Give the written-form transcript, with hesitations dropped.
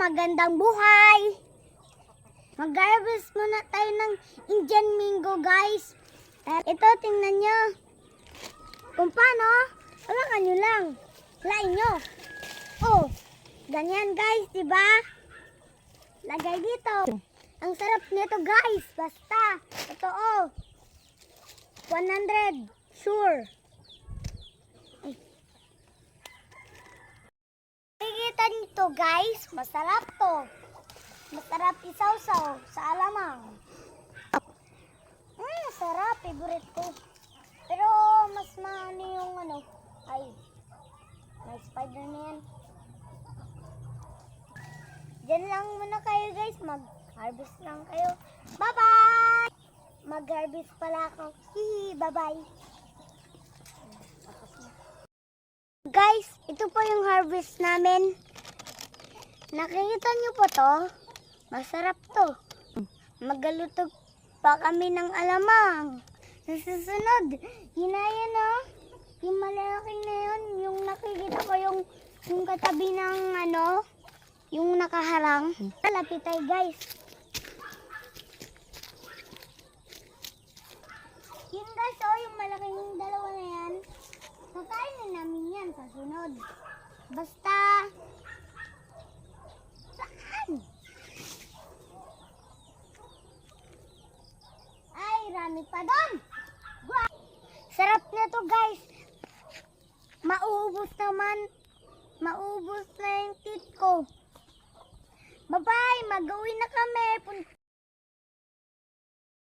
magandang buhay! Mag-harvest muna tayo ng Indian mango, guys. Ito, tingnan nyo. Kung paano, hawakan nyo lang. Lain nyo. Oh, ganyan guys, diba? Lagay dito. Ang sarap nito guys, basta. Totoo. 100, sure. Nakikita nito guys, masarap to. Masarap isaw-saw sa alamang. Sarap, favorite ko. Pero mas maano yung ay, may spider na yan. Diyan lang muna kayo guys, mag-harvest lang kayo. Bye-bye! Mag-harvest pala ako. Hihi, bye-bye. Guys, ito po yung harvest namin. Nakikita nyo po to? Masarap to. Magalutog pa kami ng alamang. Nasusunod, yun na yan oh. Yung malaki na yun, yung nakikita ko yung katabi ng yung nakaharang. Malapit tayo guys. Yun guys oh, yung malaking dalawa na yan. Kakain na namin yan sa sunod. Basta, saan? Ay, rami pa doon. Sarap na to guys. Mauubos naman. Maubos na yung tit ko. Bye-bye, mag-uwi na kami.